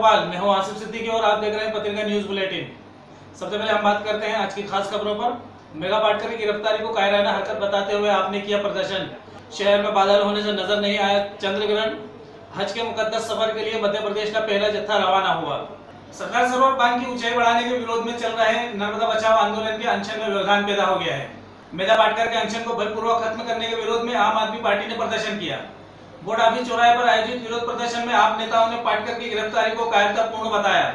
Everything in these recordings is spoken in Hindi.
भोपाल। मैं हूं आसिफ सिद्दीकी और आप देख रहे हैं पत्रिका न्यूज बुलेटिन। सबसे पहले हम बात करते हैं आज की खास खबरों पर। मेगा पाटकर की गिरफ्तारी को कायराना हरकत बताते हुए आपने किया प्रदर्शन। शहर में बादल होने से नजर नहीं आया चंद्र ग्रहण। हज के मुकद्दस सफर के लिए मध्य प्रदेश का पहला जत्था रवाना हुआ। सरदार सरोवर बांध की ऊंचाई बढ़ाने के विरोध में चल रहे नर्मदा बचाओ आंदोलन के अनशन में व्यवधान पैदा हो गया है। मेगा पाटकर के अनशन को बलपूर्वक खत्म करने के विरोध में आम आदमी पार्टी ने प्रदर्शन किया। बोर्ड ऑफिस चौराहे पर आयोजित विरोध प्रदर्शन में आप नेताओं ने पाटकर की गिरफ्तारी को कायरतापूर्ण बताया।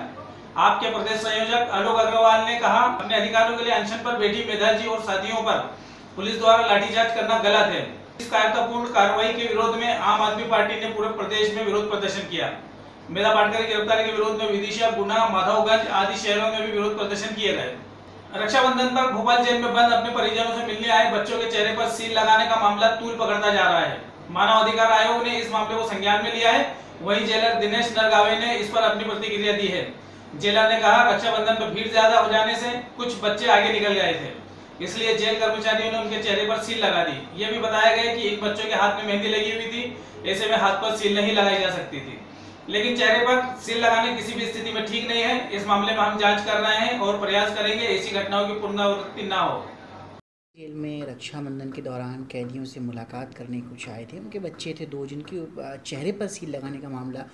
आपके प्रदेश संयोजक आलोक अग्रवाल ने कहा, अपने अधिकारों के लिए अनशन पर बैठी मेधा जी और साथियों पर पुलिस द्वारा लाठीचार्ज करना गलत है। इस कायरतापूर्ण कार्रवाई के विरोध में आम आदमी पार्टी ने पूरे प्रदेश में विरोध प्रदर्शन किया। मेधा पाटकर की गिरफ्तारी के विरोध में विदिशा, गुना, माधवगंज आदि शहरों में भी विरोध प्रदर्शन किए गए। रक्षाबंधन पर भोपाल जेल में बंद अपने परिजनों से मिलने आए बच्चों के चेहरे पर सील लगाने का मामला तूल पकड़ता जा रहा है। मानव अधिकार आयोग ने इस मामले को संज्ञान में लिया है। वहीं जेलर दिनेश नरगावे ने इस पर अपनी प्रतिक्रिया दी है। जेलर ने कहा, रक्षाबंधन पर भीड़ ज्यादा हो जाने से कुछ बच्चे आगे निकल गए थे, इसलिए जेल कर्मचारियों ने उनके चेहरे पर सील लगा दी। यह भी बताया गया कि इन बच्चों के हाथ में मेहंदी लगी हुई थी, ऐसे में हाथ पर सील नहीं लगाई जा सकती थी। लेकिन चेहरे पर सील लगाने किसी भी स्थिति में ठीक नहीं है। इस मामले में हम जांच कर रहे हैं और प्रयास करेंगे ऐसी घटनाओं की पुनरावृत्ति न हो। जेल में रक्षाबंधन के दौरान कैदियों से मुलाकात करने कुछ आए थे, उनके बच्चे थे 2 जिनकी चेहरे पर सील लगाने का मामला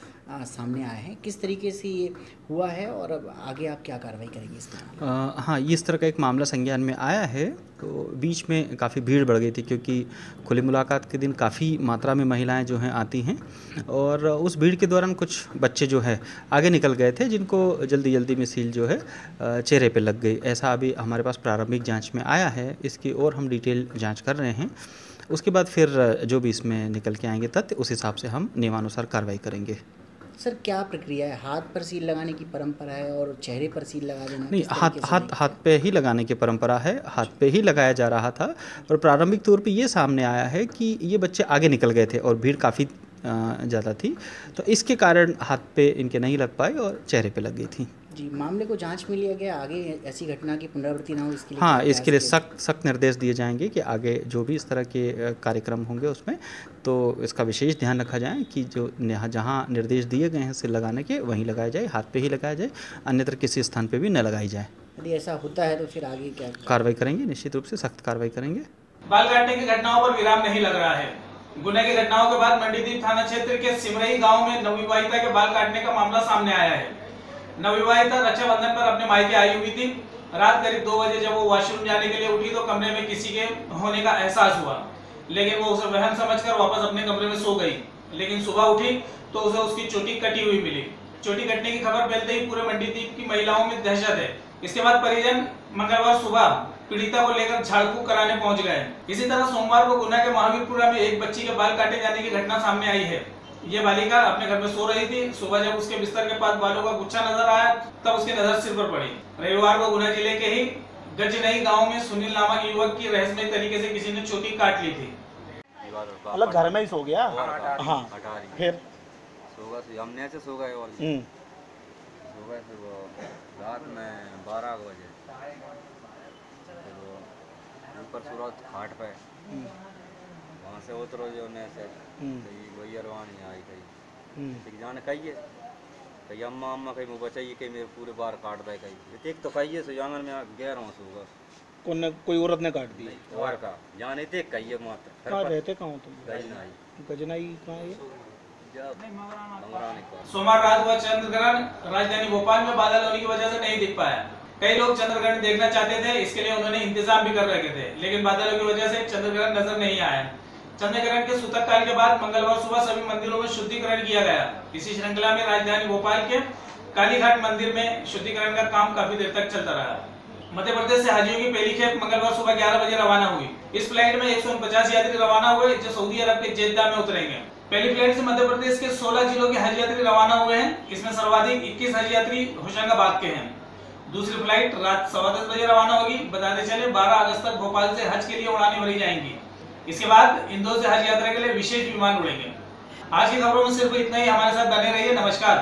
सामने आया है। किस तरीके से ये हुआ है और अब आगे आप क्या कार्रवाई करेंगे इस मामले में? हाँ, इस तरह का एक मामला संज्ञान में आया है। तो बीच में काफ़ी भीड़ बढ़ गई थी क्योंकि खुली मुलाकात के दिन काफ़ी मात्रा में महिलाएं जो हैं आती हैं और उस भीड़ के दौरान कुछ बच्चे जो है आगे निकल गए थे जिनको जल्दी जल्दी में सील जो है चेहरे पे लग गई। ऐसा अभी हमारे पास प्रारंभिक जांच में आया है। इसकी और हम डिटेल जांच कर रहे हैं। उसके बाद फिर जो भी इसमें निकल के आएंगे तथ्य उस हिसाब से हम नियमानुसार कार्रवाई करेंगे। सर, क्या प्रक्रिया है? हाथ पर सील लगाने की परंपरा है और चेहरे पर सील लगा देना? नहीं, हाथ पे ही लगाने की परंपरा है। हाथ पे ही लगाया जा रहा था और प्रारंभिक तौर पे ये सामने आया है कि ये बच्चे आगे निकल गए थे और भीड़ काफ़ी ज़्यादा थी, तो इसके कारण हाथ पे इनके नहीं लग पाए और चेहरे पे लग गई थी। जी, मामले को जांच में लिया गया। आगे ऐसी घटना की पुनरावृत्ति ना हो इसके लिए हाँ, इसके लिए सख्त निर्देश दिए जाएंगे कि आगे जो भी इस तरह के कार्यक्रम होंगे उसमें तो इसका विशेष ध्यान रखा जाए कि जो जहाँ निर्देश दिए गए हैं सिल लगाने के वहीं लगाया जाए, हाथ पे ही लगाया जाए, अन्यत्र किसी स्थान पे भी न लगाई जाए। यदि ऐसा होता है तो फिर आगे क्या कार्रवाई करेंगे? निश्चित रूप से सख्त कार्रवाई करेंगे। बाल काटने की घटनाओं पर विराम नहीं लग रहा है। गुना की घटनाओं के बाद मंडीदीप थाना क्षेत्र के सिमरई गांव में नवविवाहिता के बाल काटने का मामला सामने आया है। नवविवाहिता रक्षाबंधन पर अपने मायके आई हुई थी। रात करीब 2 बजे जब वो वॉशरूम जाने के लिए उठी तो कमरे में किसी के होने का एहसास हुआ, लेकिन वो उसे वहम समझकर वापस अपने कमरे में सो गई। लेकिन सुबह उठी तो उसे उसकी चोटी कटी हुई मिली। चोटी कटने की खबर फैलते ही पूरे मंडीदीप की महिलाओं में दहशत है। इसके बाद परिजन मंगलवार सुबह पीड़िता को लेकर झाड़फूक कराने पहुंच गए। इसी तरह सोमवार को गुना के महावीरपुरा में एक बच्ची के बाल काटे जाने की घटना सामने आई है। ये बालिका अपने घर में सो रही थी। सुबह जब उसके बिस्तर के पास बालों का गुच्छा नजर आया तब उसकी नजर सिर पर पड़ी। रविवार को गुना जिले के ही गजनई गांव में सुनील नामक युवक की रहस्यमय तरीके से किसी ने चोटी काट ली थी। अलग घर में ही सो गया। हाँ, फिर हमने ऐसे सो गए और सुबह रात में 12 बजे ऊपर सूरत घाट पे वहाँ से उतरो जो से वही अरवानी आई कही जाने कहिए कही अम्मा अम्मा कही मुँह बचाइए कहीं मेरे पूरे बार काट दे कही एक तो कहिए सो आंगन में गया रहा होगा कोई औरत ने काट दी और का जाने थे कहिए मात्र कहाँ रहते कहाँ तुम? गजनाई कहाँ है? सोमवार रात हुआ चंद्र ग्रहण। राजधानी भोपाल में बादल होने की वजह से नहीं दिख पाया। कई लोग चंद्र ग्रहण देखना चाहते थे, इसके लिए उन्होंने इंतजाम भी कर रखे थे, लेकिन बादलों की वजह से चंद्र ग्रहण नजर नहीं आया। चंद्र ग्रहण के सूतक काल के बाद मंगलवार सुबह सभी मंदिरों में शुद्धिकरण किया गया। इसी श्रृंखला में राजधानी भोपाल के कालीघाट मंदिर में शुद्धिकरण का काम काफी देर तक चलता रहा। मध्य प्रदेश से हाजियों की पहली खेप मंगलवार सुबह 11 बजे रवाना हुई। इस फ्लाइट में 149 यात्री रवाना हुए जो सऊदी अरब के जेद्दा में उतरेंगे। पहली फ्लाइट से मध्य प्रदेश के 16 जिलों के हज यात्री रवाना हुए हैं। इसमें सर्वाधिक 21 हज यात्री होशंगाबाद के हैं। दूसरी फ्लाइट रात 10:15 बजे रवाना होगी। बताते चले 12 अगस्त तक भोपाल से हज के लिए उड़ानें भरी जाएंगी। इसके बाद इंदौर से हज यात्रा के लिए विशेष विमान उड़ेंगे। आज की खबरों में सिर्फ इतना ही। हमारे साथ बने रहिए। नमस्कार।